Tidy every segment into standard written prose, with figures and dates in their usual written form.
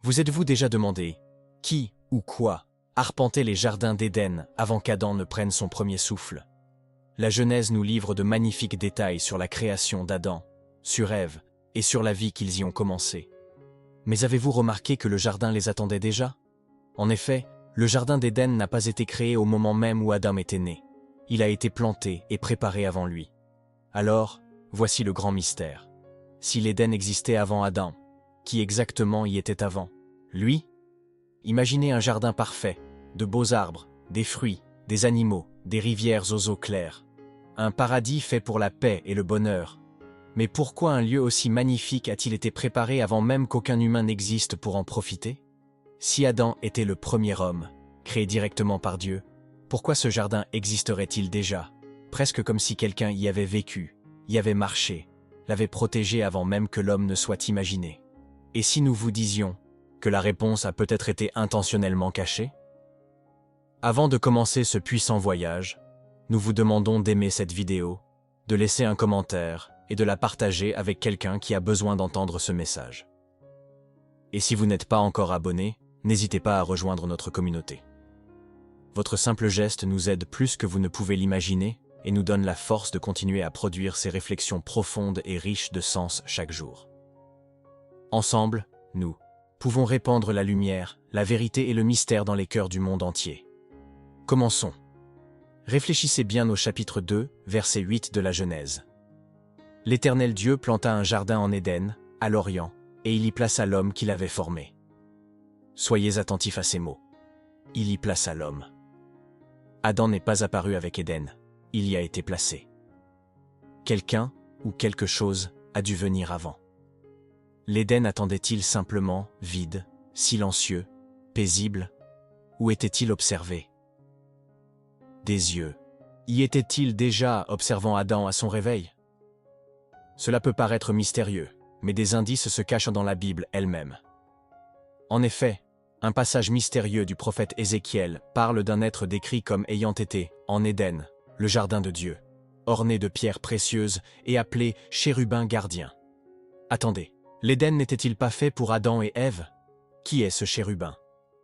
Vous êtes-vous déjà demandé qui ou quoi arpentait les jardins d'Éden avant qu'Adam ne prenne son premier souffle? La Genèse nous livre de magnifiques détails sur la création d'Adam, sur Ève et sur la vie qu'ils y ont commencé. Mais avez-vous remarqué que le jardin les attendait déjà? En effet, le jardin d'Éden n'a pas été créé au moment même où Adam était né. Il a été planté et préparé avant lui. Alors, voici le grand mystère. Si l'Éden existait avant Adam, qui exactement y était avant? Lui? Imaginez un jardin parfait, de beaux arbres, des fruits, des animaux, des rivières aux eaux claires. Un paradis fait pour la paix et le bonheur. Mais pourquoi un lieu aussi magnifique a-t-il été préparé avant même qu'aucun humain n'existe pour en profiter? Si Adam était le premier homme, créé directement par Dieu, pourquoi ce jardin existerait-il déjà, presque comme si quelqu'un y avait vécu, y avait marché, l'avait protégé avant même que l'homme ne soit imaginé? Et si nous vous disions que la réponse a peut-être été intentionnellement cachée? Avant de commencer ce puissant voyage, nous vous demandons d'aimer cette vidéo, de laisser un commentaire et de la partager avec quelqu'un qui a besoin d'entendre ce message. Et si vous n'êtes pas encore abonné, n'hésitez pas à rejoindre notre communauté. Votre simple geste nous aide plus que vous ne pouvez l'imaginer et nous donne la force de continuer à produire ces réflexions profondes et riches de sens chaque jour. Ensemble, nous pouvons répandre la lumière, la vérité et le mystère dans les cœurs du monde entier. Commençons. Réfléchissez bien au chapitre 2, verset 8 de la Genèse. L'Éternel Dieu planta un jardin en Éden, à l'Orient, et il y plaça l'homme qu'il avait formé. Soyez attentifs à ces mots. Il y plaça l'homme. Adam n'est pas apparu avec Éden, il y a été placé. Quelqu'un ou quelque chose a dû venir avant. L'Éden attendait-il simplement vide, silencieux, paisible, ou était-il observé? Des yeux. Y était-il déjà observant Adam à son réveil? Cela peut paraître mystérieux, mais des indices se cachent dans la Bible elle-même. En effet, un passage mystérieux du prophète Ézéchiel parle d'un être décrit comme ayant été, en Éden, le jardin de Dieu, orné de pierres précieuses et appelé chérubin gardien. Attendez, l'Éden n'était-il pas fait pour Adam et Ève? Qui est ce chérubin?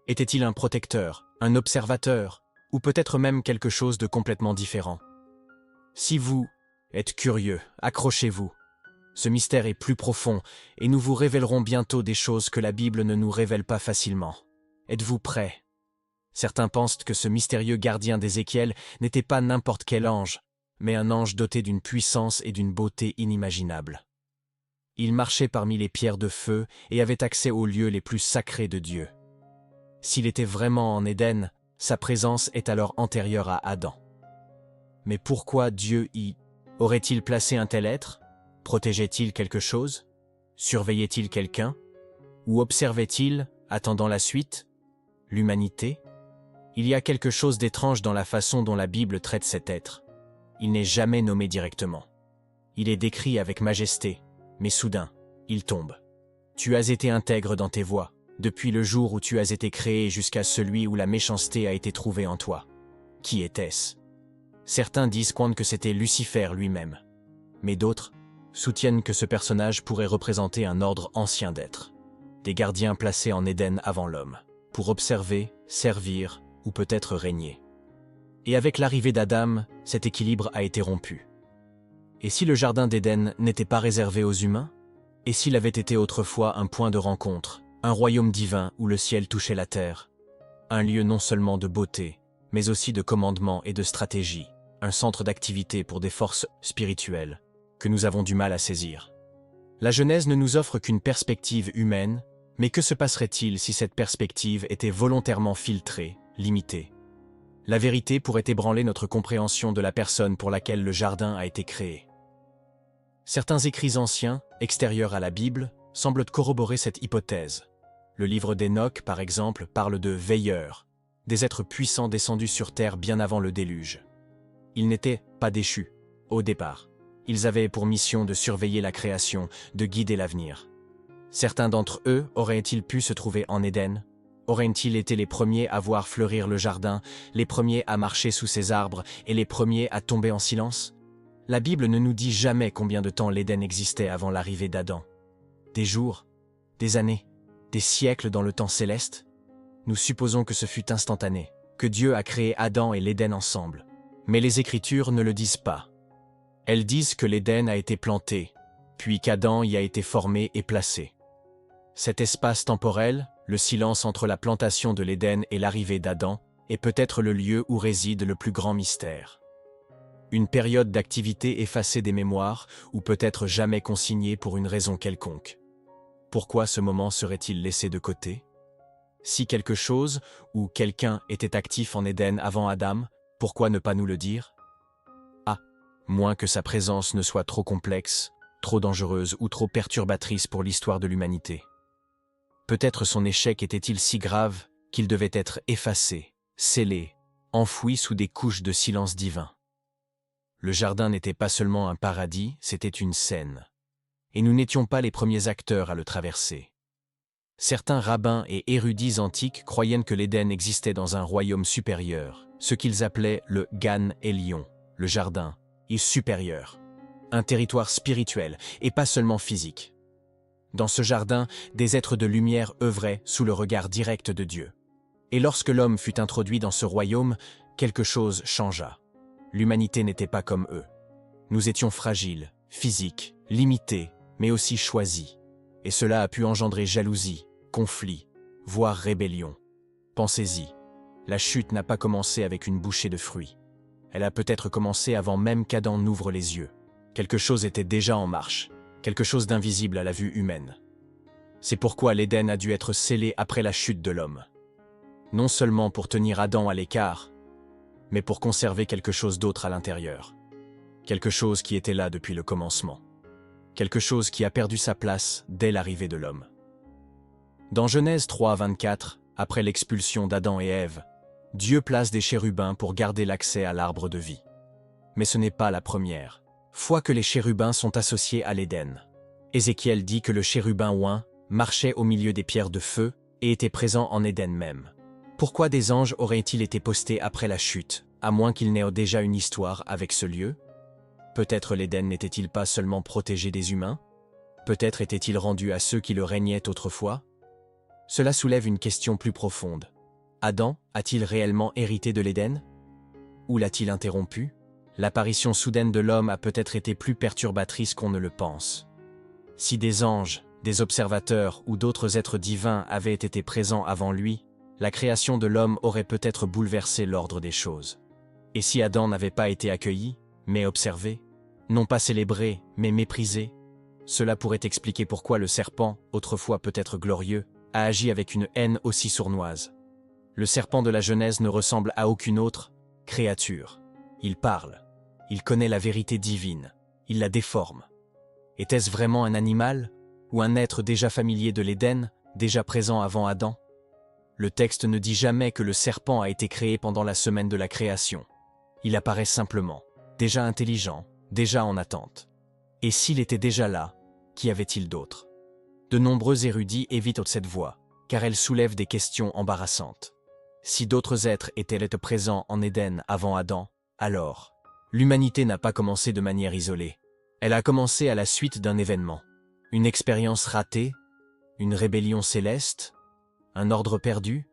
Était-il un protecteur, un observateur, ou peut-être même quelque chose de complètement différent? Si vous êtes curieux, accrochez-vous. Ce mystère est plus profond et nous vous révélerons bientôt des choses que la Bible ne nous révèle pas facilement. Êtes-vous prêts? Certains pensent que ce mystérieux gardien d'Ézéchiel n'était pas n'importe quel ange, mais un ange doté d'une puissance et d'une beauté inimaginables. Il marchait parmi les pierres de feu et avait accès aux lieux les plus sacrés de Dieu. S'il était vraiment en Éden, sa présence est alors antérieure à Adam. Mais pourquoi Dieu y aurait-il placé un tel être? Protégeait-il quelque chose? Surveillait-il quelqu'un? Ou observait-il, attendant la suite, l'humanité? Il y a quelque chose d'étrange dans la façon dont la Bible traite cet être. Il n'est jamais nommé directement. Il est décrit avec majesté, mais soudain, il tombe. Tu as été intègre dans tes voies, depuis le jour où tu as été créé jusqu'à celui où la méchanceté a été trouvée en toi. Qui était-ce? Certains disent que c'était Lucifer lui-même, mais d'autres soutiennent que ce personnage pourrait représenter un ordre ancien d'êtres, des gardiens placés en Éden avant l'homme, pour observer, servir ou peut-être régner. Et avec l'arrivée d'Adam, cet équilibre a été rompu. Et si le jardin d'Éden n'était pas réservé aux humains? Et s'il avait été autrefois un point de rencontre, un royaume divin où le ciel touchait la terre, un lieu non seulement de beauté, mais aussi de commandement et de stratégie, un centre d'activité pour des forces spirituelles que nous avons du mal à saisir. La Genèse ne nous offre qu'une perspective humaine, mais que se passerait-il si cette perspective était volontairement filtrée, limitée? La vérité pourrait ébranler notre compréhension de la personne pour laquelle le jardin a été créé. Certains écrits anciens, extérieurs à la Bible, semblent corroborer cette hypothèse. Le livre d'Enoch, par exemple, parle de veilleurs, des êtres puissants descendus sur terre bien avant le déluge. Ils n'étaient pas déchus, au départ. Ils avaient pour mission de surveiller la création, de guider l'avenir. Certains d'entre eux auraient-ils pu se trouver en Éden? Auraient-ils été les premiers à voir fleurir le jardin, les premiers à marcher sous ses arbres et les premiers à tomber en silence? La Bible ne nous dit jamais combien de temps l'Éden existait avant l'arrivée d'Adam. Des jours? Des années? des siècles dans le temps céleste? Nous supposons que ce fut instantané, que Dieu a créé Adam et l'Éden ensemble. Mais les Écritures ne le disent pas. Elles disent que l'Éden a été planté, puis qu'Adam y a été formé et placé. Cet espace temporel, le silence entre la plantation de l'Éden et l'arrivée d'Adam, est peut-être le lieu où réside le plus grand mystère. Une période d'activité effacée des mémoires, ou peut-être jamais consignée pour une raison quelconque. Pourquoi ce moment serait-il laissé de côté? Si quelque chose ou quelqu'un était actif en Éden avant Adam, pourquoi ne pas nous le dire? Moins que sa présence ne soit trop complexe, trop dangereuse ou trop perturbatrice pour l'histoire de l'humanité. Peut-être son échec était-il si grave qu'il devait être effacé, scellé, enfoui sous des couches de silence divin. Le jardin n'était pas seulement un paradis, c'était une scène. Et nous n'étions pas les premiers acteurs à le traverser. Certains rabbins et érudits antiques croyaient que l'Éden existait dans un royaume supérieur, ce qu'ils appelaient le Gan Elion, le jardin supérieur, un territoire spirituel et pas seulement physique. Dans ce jardin, des êtres de lumière œuvraient sous le regard direct de Dieu. Et lorsque l'homme fut introduit dans ce royaume, quelque chose changea. L'humanité n'était pas comme eux. Nous étions fragiles, physiques, limités, mais aussi choisis. Et cela a pu engendrer jalousie, conflit, voire rébellion. Pensez-y, la chute n'a pas commencé avec une bouchée de fruits. Elle a peut-être commencé avant même qu'Adam n'ouvre les yeux. Quelque chose était déjà en marche, quelque chose d'invisible à la vue humaine. C'est pourquoi l'Éden a dû être scellé après la chute de l'homme. Non seulement pour tenir Adam à l'écart, mais pour conserver quelque chose d'autre à l'intérieur. Quelque chose qui était là depuis le commencement. Quelque chose qui a perdu sa place dès l'arrivée de l'homme. Dans Genèse 3:24, après l'expulsion d'Adam et Ève, Dieu place des chérubins pour garder l'accès à l'arbre de vie. Mais ce n'est pas la première fois que les chérubins sont associés à l'Éden. Ézéchiel dit que le chérubin oint marchait au milieu des pierres de feu et était présent en Éden même. Pourquoi des anges auraient-ils été postés après la chute, à moins qu'ils n'aient déjà une histoire avec ce lieu? Peut-être l'Éden n'était-il pas seulement protégé des humains? Peut-être était-il rendu à ceux qui le régnaient autrefois? Cela soulève une question plus profonde. Adam a-t-il réellement hérité de l'Éden? Ou l'a-t-il interrompu? L'apparition soudaine de l'homme a peut-être été plus perturbatrice qu'on ne le pense. Si des anges, des observateurs ou d'autres êtres divins avaient été présents avant lui, la création de l'homme aurait peut-être bouleversé l'ordre des choses. Et si Adam n'avait pas été accueilli, mais observé, non pas célébré, mais méprisé, cela pourrait expliquer pourquoi le serpent, autrefois peut-être glorieux, a agi avec une haine aussi sournoise. Le serpent de la Genèse ne ressemble à aucune autre créature. Il parle, il connaît la vérité divine, il la déforme. Était-ce vraiment un animal, ou un être déjà familier de l'Éden, déjà présent avant Adam? Le texte ne dit jamais que le serpent a été créé pendant la semaine de la création. Il apparaît simplement, déjà intelligent, déjà en attente. Et s'il était déjà là, qu'y avait-il d'autre? De nombreux érudits évitent cette voie, car elle soulève des questions embarrassantes. Si d'autres êtres étaient présents en Éden avant Adam, alors, l'humanité n'a pas commencé de manière isolée. Elle a commencé à la suite d'un événement. Une expérience ratée, une rébellion céleste, un ordre perdu.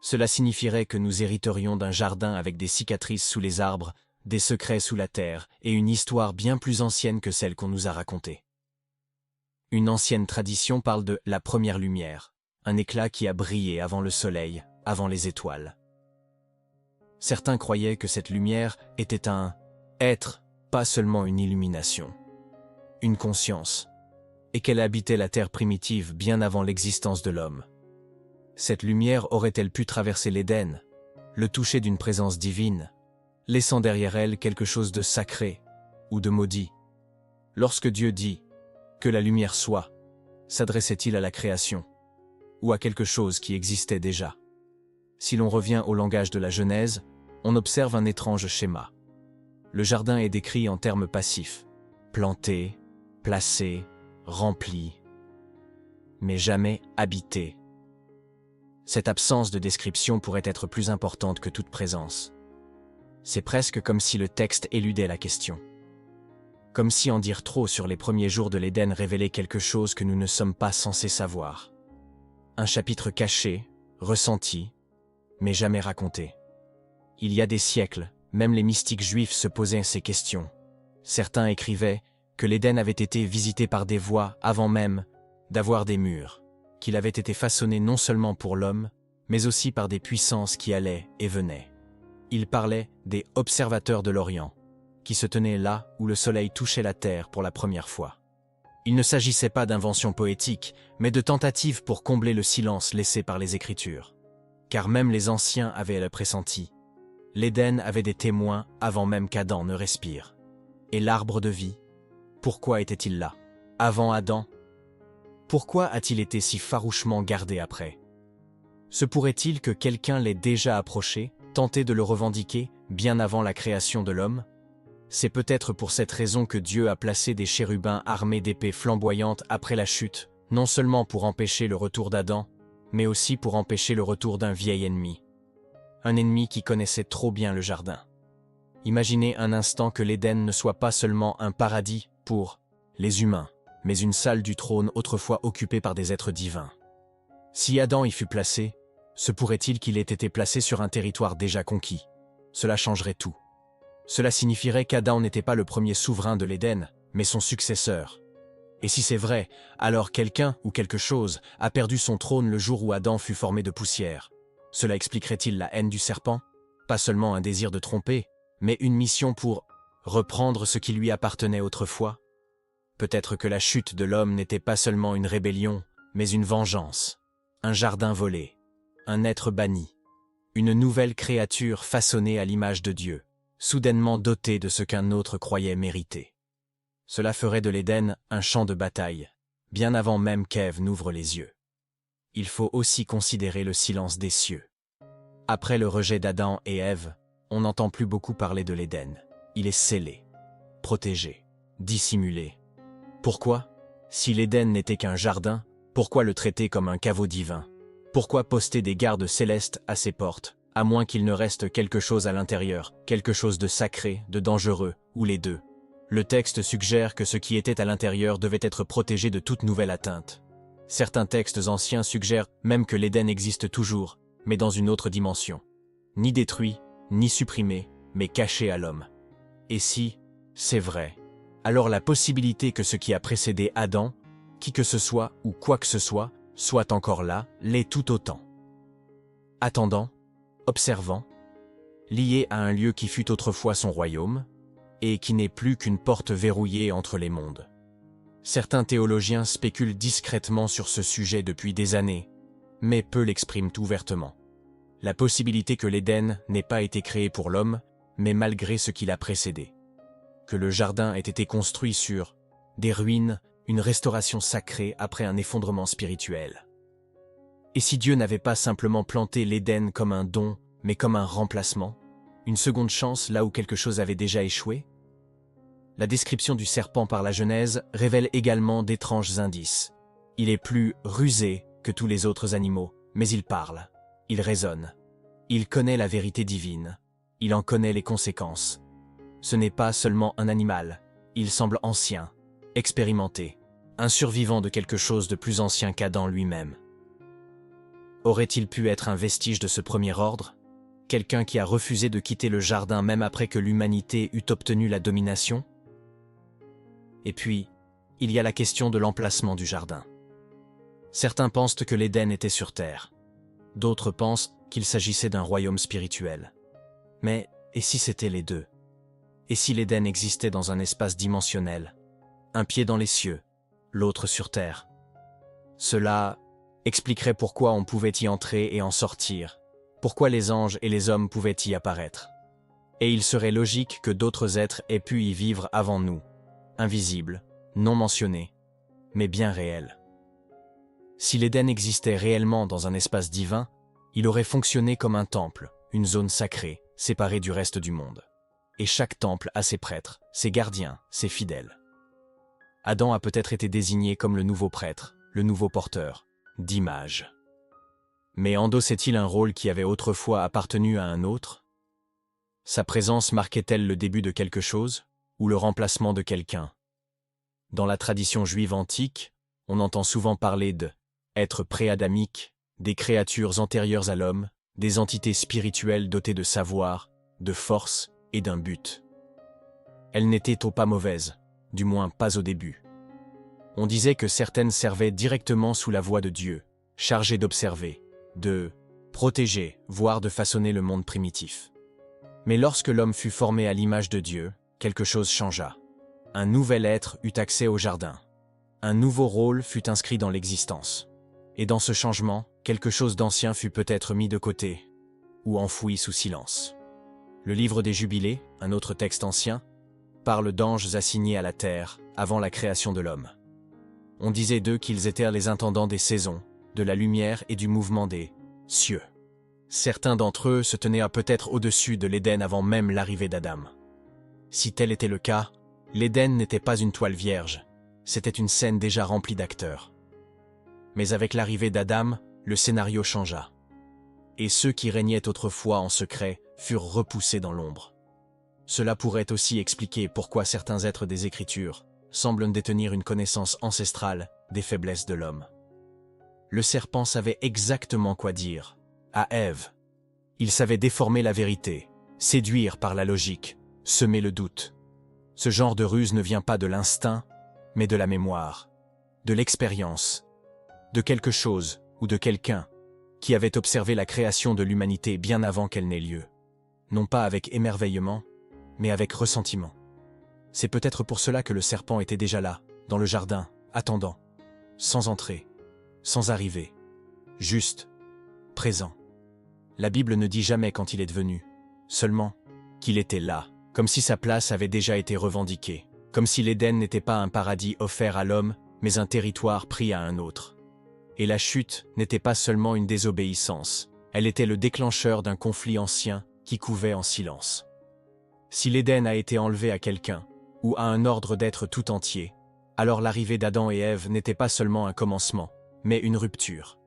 Cela signifierait que nous hériterions d'un jardin avec des cicatrices sous les arbres, des secrets sous la terre et une histoire bien plus ancienne que celle qu'on nous a racontée. Une ancienne tradition parle de la première lumière, un éclat qui a brillé avant le soleil, avant les étoiles. Certains croyaient que cette lumière était un être, pas seulement une illumination, une conscience, et qu'elle habitait la terre primitive bien avant l'existence de l'homme. Cette lumière aurait-elle pu traverser l'Éden, le toucher d'une présence divine, laissant derrière elle quelque chose de sacré ou de maudit? Lorsque Dieu dit « que la lumière soit », s'adressait-il à la création ou à quelque chose qui existait déjà? Si l'on revient au langage de la Genèse, on observe un étrange schéma. Le jardin est décrit en termes passifs, planté, placé, rempli, mais jamais habité. Cette absence de description pourrait être plus importante que toute présence. C'est presque comme si le texte éludait la question. Comme si en dire trop sur les premiers jours de l'Éden révélait quelque chose que nous ne sommes pas censés savoir. un chapitre caché, ressenti, mais jamais raconté. Il y a des siècles, même les mystiques juifs se posaient ces questions. Certains écrivaient que l'Éden avait été visité par des voix avant même d'avoir des murs, qu'il avait été façonné non seulement pour l'homme, mais aussi par des puissances qui allaient et venaient. Ils parlaient des « observateurs de l'Orient », qui se tenaient là où le soleil touchait la terre pour la première fois. Il ne s'agissait pas d'inventions poétiques, mais de tentatives pour combler le silence laissé par les Écritures. Car même les anciens avaient le pressenti. L'Éden avait des témoins avant même qu'Adam ne respire. Et l'arbre de vie, pourquoi était-il là, avant Adam? Pourquoi a-t-il été si farouchement gardé après? Se pourrait-il que quelqu'un l'ait déjà approché, tenté de le revendiquer, bien avant la création de l'homme? C'est peut-être pour cette raison que Dieu a placé des chérubins armés d'épées flamboyantes après la chute, non seulement pour empêcher le retour d'Adam, mais aussi pour empêcher le retour d'un vieil ennemi. Un ennemi qui connaissait trop bien le jardin. Imaginez un instant que l'Éden ne soit pas seulement un paradis pour les humains, mais une salle du trône autrefois occupée par des êtres divins. Si Adam y fut placé, se pourrait-il qu'il ait été placé sur un territoire déjà conquis? Cela changerait tout. Cela signifierait qu'Adam n'était pas le premier souverain de l'Éden, mais son successeur. Et si c'est vrai, alors quelqu'un ou quelque chose a perdu son trône le jour où Adam fut formé de poussière. Cela expliquerait-il la haine du serpent? Pas seulement un désir de tromper, mais une mission pour reprendre ce qui lui appartenait autrefois? Peut-être que la chute de l'homme n'était pas seulement une rébellion, mais une vengeance, un jardin volé, un être banni, une nouvelle créature façonnée à l'image de Dieu, soudainement dotée de ce qu'un autre croyait mériter. Cela ferait de l'Éden un champ de bataille, bien avant même qu'Ève n'ouvre les yeux. Il faut aussi considérer le silence des cieux. Après le rejet d'Adam et Ève, on n'entend plus beaucoup parler de l'Éden. Il est scellé, protégé, dissimulé. Pourquoi? Si l'Éden n'était qu'un jardin, pourquoi le traiter comme un caveau divin? Pourquoi poster des gardes célestes à ses portes, à moins qu'il ne reste quelque chose à l'intérieur, quelque chose de sacré, de dangereux, ou les deux? Le texte suggère que ce qui était à l'intérieur devait être protégé de toute nouvelle atteinte. Certains textes anciens suggèrent même que l'Éden existe toujours, mais dans une autre dimension. Ni détruit, ni supprimé, mais caché à l'homme. Et si c'est vrai, alors la possibilité que ce qui a précédé Adam, qui que ce soit ou quoi que ce soit encore là, l'est tout autant. Attendant, observant, lié à un lieu qui fut autrefois son royaume, et qui n'est plus qu'une porte verrouillée entre les mondes. Certains théologiens spéculent discrètement sur ce sujet depuis des années, mais peu l'expriment ouvertement. La possibilité que l'Éden n'ait pas été créé pour l'homme, mais malgré ce qui l'a précédé. Que le jardin ait été construit sur des ruines, une restauration sacrée après un effondrement spirituel. Et si Dieu n'avait pas simplement planté l'Éden comme un don, mais comme un remplacement, une seconde chance là où quelque chose avait déjà échoué? La description du serpent par la Genèse révèle également d'étranges indices. Il est plus rusé que tous les autres animaux, mais il parle, il raisonne. Il connaît la vérité divine, il en connaît les conséquences. Ce n'est pas seulement un animal, il semble ancien, expérimenté, un survivant de quelque chose de plus ancien qu'Adam lui-même. Aurait-il pu être un vestige de ce premier ordre? Quelqu'un qui a refusé de quitter le jardin même après que l'humanité eut obtenu la domination? Et puis, il y a la question de l'emplacement du jardin. Certains pensent que l'Éden était sur terre. D'autres pensent qu'il s'agissait d'un royaume spirituel. Mais, et si c'était les deux? Et si l'Éden existait dans un espace dimensionnel, un pied dans les cieux, l'autre sur terre? Cela expliquerait pourquoi on pouvait y entrer et en sortir, pourquoi les anges et les hommes pouvaient y apparaître. Et il serait logique que d'autres êtres aient pu y vivre avant nous, invisibles, non mentionnés, mais bien réels. Si l'Éden existait réellement dans un espace divin, il aurait fonctionné comme un temple, une zone sacrée, séparée du reste du monde. Et chaque temple a ses prêtres, ses gardiens, ses fidèles. Adam a peut-être été désigné comme le nouveau prêtre, le nouveau porteur d'images. Mais endossait-il un rôle qui avait autrefois appartenu à un autre? Sa présence marquait-elle le début de quelque chose, ou le remplacement de quelqu'un? Dans la tradition juive antique, on entend souvent parler de êtres pré-adamiques, des créatures antérieures à l'homme, des entités spirituelles dotées de savoir, de force et d'un but. Elles n'étaient pas mauvaises, du moins pas au début. On disait que certaines servaient directement sous la voix de Dieu, chargées d'observer, de protéger, voire de façonner le monde primitif. Mais lorsque l'homme fut formé à l'image de Dieu, quelque chose changea. Un nouvel être eut accès au jardin. Un nouveau rôle fut inscrit dans l'existence. Et dans ce changement, quelque chose d'ancien fut peut-être mis de côté, ou enfoui sous silence. Le livre des Jubilés, un autre texte ancien, parle d'anges assignés à la terre avant la création de l'homme. On disait d'eux qu'ils étaient les intendants des saisons, de la lumière et du mouvement des cieux. Certains d'entre eux se tenaient peut-être au-dessus de l'Éden avant même l'arrivée d'Adam. Si tel était le cas, l'Éden n'était pas une toile vierge, c'était une scène déjà remplie d'acteurs. Mais avec l'arrivée d'Adam, le scénario changea. Et ceux qui régnaient autrefois en secret furent repoussés dans l'ombre. Cela pourrait aussi expliquer pourquoi certains êtres des Écritures semblent détenir une connaissance ancestrale des faiblesses de l'homme. Le serpent savait exactement quoi dire à Ève. Il savait déformer la vérité, séduire par la logique, semer le doute. Ce genre de ruse ne vient pas de l'instinct, mais de la mémoire, de l'expérience, de quelque chose ou de quelqu'un qui avait observé la création de l'humanité bien avant qu'elle n'ait lieu. Non pas avec émerveillement, mais avec ressentiment. C'est peut-être pour cela que le serpent était déjà là, dans le jardin, attendant, sans entrer, sans arriver, juste, présent. La Bible ne dit jamais quand il est venu, seulement qu'il était là, comme si sa place avait déjà été revendiquée, comme si l'Éden n'était pas un paradis offert à l'homme, mais un territoire pris à un autre. Et la chute n'était pas seulement une désobéissance, elle était le déclencheur d'un conflit ancien qui couvait en silence. Si l'Éden a été enlevé à quelqu'un, ou à un ordre d'être tout entier, alors l'arrivée d'Adam et Ève n'était pas seulement un commencement, mais une rupture.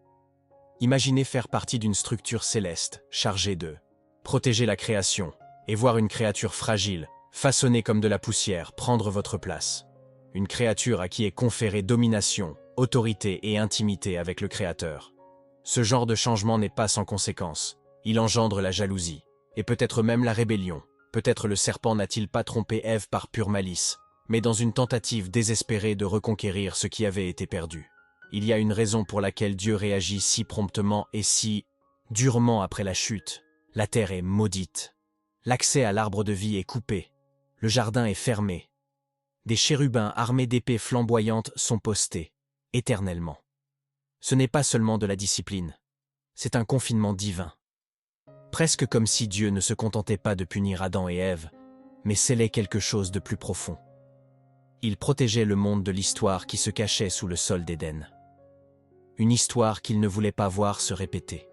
Imaginez faire partie d'une structure céleste, chargée de protéger la création, et voir une créature fragile, façonnée comme de la poussière, prendre votre place. Une créature à qui est conférée domination, autorité et intimité avec le Créateur. Ce genre de changement n'est pas sans conséquence. Il engendre la jalousie, et peut-être même la rébellion. Peut-être le serpent n'a-t-il pas trompé Ève par pure malice, mais dans une tentative désespérée de reconquérir ce qui avait été perdu. Il y a une raison pour laquelle Dieu réagit si promptement et si durement après la chute. La terre est maudite. L'accès à l'arbre de vie est coupé. Le jardin est fermé. Des chérubins armés d'épées flamboyantes sont postés, éternellement. Ce n'est pas seulement de la discipline, c'est un confinement divin. Presque comme si Dieu ne se contentait pas de punir Adam et Ève, mais scellait quelque chose de plus profond. Il protégeait le monde de l'histoire qui se cachait sous le sol d'Éden. Une histoire qu'il ne voulait pas voir se répéter.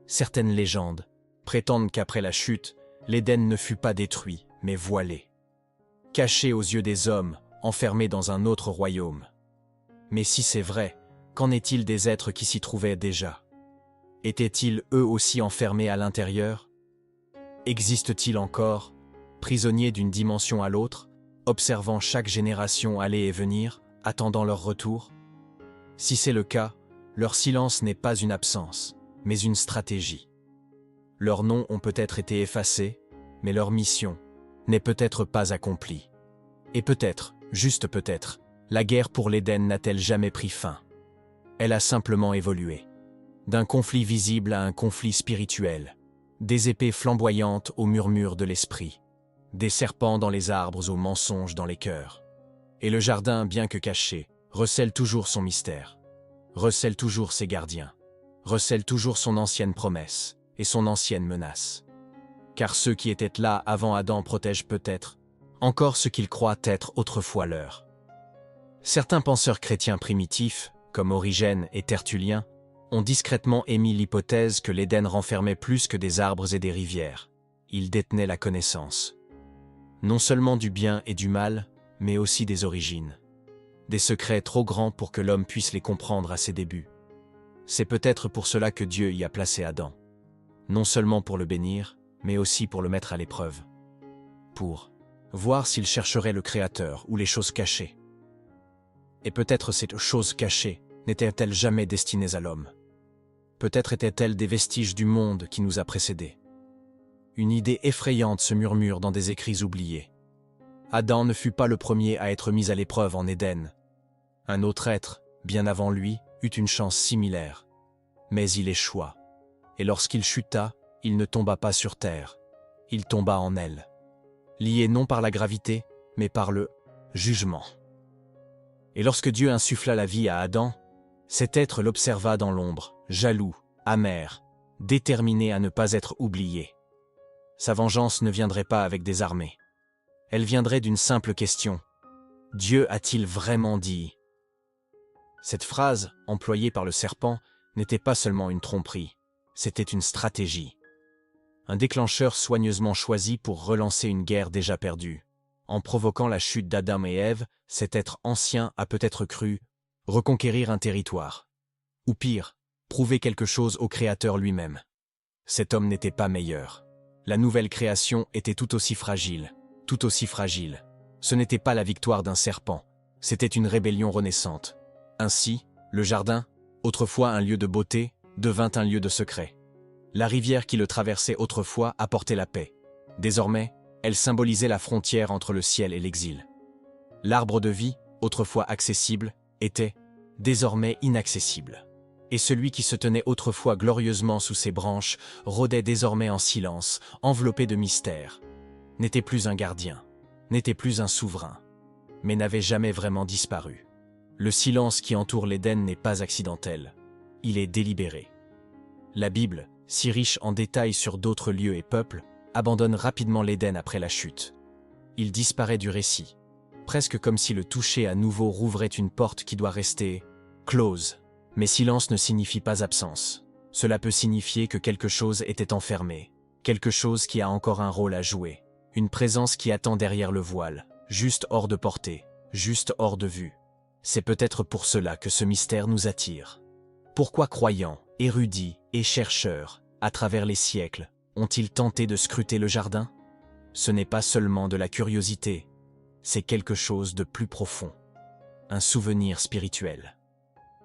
Certaines légendes prétendent qu'après la chute, l'Éden ne fut pas détruit, mais voilé. Caché aux yeux des hommes, enfermé dans un autre royaume. Mais si c'est vrai, qu'en est-il des êtres qui s'y trouvaient déjà ? Étaient-ils eux aussi enfermés à l'intérieur ? Existent-ils encore, prisonniers d'une dimension à l'autre, observant chaque génération aller et venir, attendant leur retour ? Si c'est le cas, leur silence n'est pas une absence, mais une stratégie. Leurs noms ont peut-être été effacés, mais leur mission n'est peut-être pas accomplie. Et peut-être, juste peut-être, la guerre pour l'Éden n'a-t-elle jamais pris fin. Elle a simplement évolué. D'un conflit visible à un conflit spirituel, des épées flamboyantes au murmure de l'esprit, des serpents dans les arbres aux mensonges dans les cœurs. Et le jardin, bien que caché, recèle toujours son mystère, recèle toujours ses gardiens, recèle toujours son ancienne promesse et son ancienne menace. Car ceux qui étaient là avant Adam protègent peut-être encore ce qu'ils croient être autrefois leur. Certains penseurs chrétiens primitifs, comme Origène et Tertullien, ont discrètement émis l'hypothèse que l'Éden renfermait plus que des arbres et des rivières. Il détenait la connaissance. Non seulement du bien et du mal, mais aussi des origines. Des secrets trop grands pour que l'homme puisse les comprendre à ses débuts. C'est peut-être pour cela que Dieu y a placé Adam. Non seulement pour le bénir, mais aussi pour le mettre à l'épreuve. Pour voir s'il chercherait le Créateur ou les choses cachées. Et peut-être ces choses cachées n'étaient-elles jamais destinées à l'homme? Peut-être étaient-elles des vestiges du monde qui nous a précédés. Une idée effrayante se murmure dans des écrits oubliés. Adam ne fut pas le premier à être mis à l'épreuve en Éden. Un autre être, bien avant lui, eut une chance similaire. Mais il échoua. Et lorsqu'il chuta, il ne tomba pas sur terre. Il tomba en elle. Lié non par la gravité, mais par le jugement. Et lorsque Dieu insuffla la vie à Adam, cet être l'observa dans l'ombre, jaloux, amer, déterminé à ne pas être oublié. Sa vengeance ne viendrait pas avec des armées. Elle viendrait d'une simple question. Dieu a-t-il vraiment dit? Cette phrase, employée par le serpent, n'était pas seulement une tromperie, c'était une stratégie. Un déclencheur soigneusement choisi pour relancer une guerre déjà perdue. En provoquant la chute d'Adam et Ève, cet être ancien a peut-être cru reconquérir un territoire. Ou pire, prouver quelque chose au Créateur lui-même. Cet homme n'était pas meilleur. La nouvelle création était tout aussi fragile, tout aussi fragile. Ce n'était pas la victoire d'un serpent, c'était une rébellion renaissante. Ainsi, le jardin, autrefois un lieu de beauté, devint un lieu de secret. La rivière qui le traversait autrefois apportait la paix. Désormais, elle symbolisait la frontière entre le ciel et l'exil. L'arbre de vie, autrefois accessible, était désormais inaccessible. Et celui qui se tenait autrefois glorieusement sous ses branches rôdait désormais en silence, enveloppé de mystère. N'était plus un gardien, n'était plus un souverain, mais n'avait jamais vraiment disparu. Le silence qui entoure l'Éden n'est pas accidentel, il est délibéré. La Bible, si riche en détails sur d'autres lieux et peuples, abandonne rapidement l'Éden après la chute. Il disparaît du récit, presque comme si le toucher à nouveau rouvrait une porte qui doit rester close. Mais silence ne signifie pas absence. Cela peut signifier que quelque chose était enfermé, quelque chose qui a encore un rôle à jouer, une présence qui attend derrière le voile, juste hors de portée, juste hors de vue. C'est peut-être pour cela que ce mystère nous attire. Pourquoi croyants, érudits et chercheurs, à travers les siècles, ont-ils tenté de scruter le jardin? Ce n'est pas seulement de la curiosité, c'est quelque chose de plus profond, un souvenir spirituel.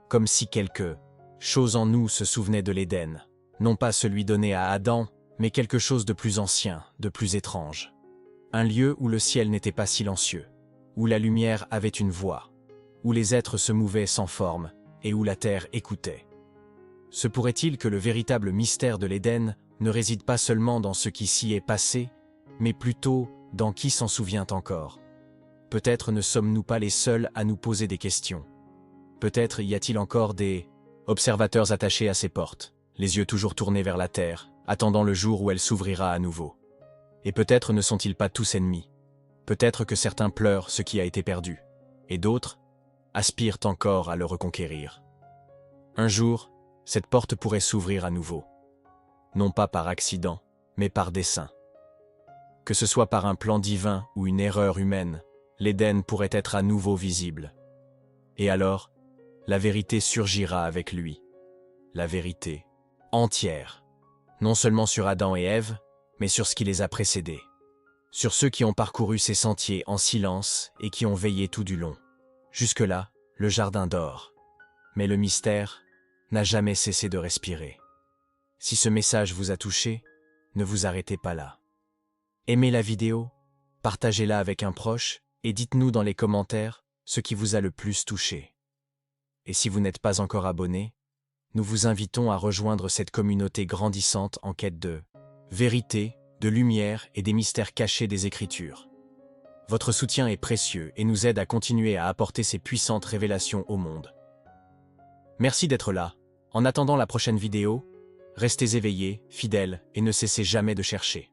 Comme si quelque chose en nous se souvenait de l'Éden, non pas celui donné à Adam, mais quelque chose de plus ancien, de plus étrange. Un lieu où le ciel n'était pas silencieux, où la lumière avait une voix, où les êtres se mouvaient sans forme et où la terre écoutait. Se pourrait-il que le véritable mystère de l'Éden ne réside pas seulement dans ce qui s'y est passé, mais plutôt dans qui s'en souvient encore? Peut-être ne sommes-nous pas les seuls à nous poser des questions. Peut-être y a-t-il encore des observateurs attachés à ces portes, les yeux toujours tournés vers la terre, attendant le jour où elle s'ouvrira à nouveau. Et peut-être ne sont-ils pas tous ennemis. Peut-être que certains pleurent ce qui a été perdu, et d'autres aspirent encore à le reconquérir. Un jour, cette porte pourrait s'ouvrir à nouveau. Non pas par accident, mais par dessein. Que ce soit par un plan divin ou une erreur humaine, l'Éden pourrait être à nouveau visible. Et alors, la vérité surgira avec lui. La vérité entière. Non seulement sur Adam et Ève, mais sur ce qui les a précédés. Sur ceux qui ont parcouru ces sentiers en silence et qui ont veillé tout du long. Jusque-là, le jardin dort. Mais le mystère n'a jamais cessé de respirer. Si ce message vous a touché, ne vous arrêtez pas là. Aimez la vidéo, partagez-la avec un proche et dites-nous dans les commentaires ce qui vous a le plus touché. Et si vous n'êtes pas encore abonné, nous vous invitons à rejoindre cette communauté grandissante en quête de vérité, de lumière et des mystères cachés des Écritures. Votre soutien est précieux et nous aide à continuer à apporter ces puissantes révélations au monde. Merci d'être là. En attendant la prochaine vidéo, restez éveillés, fidèles et ne cessez jamais de chercher.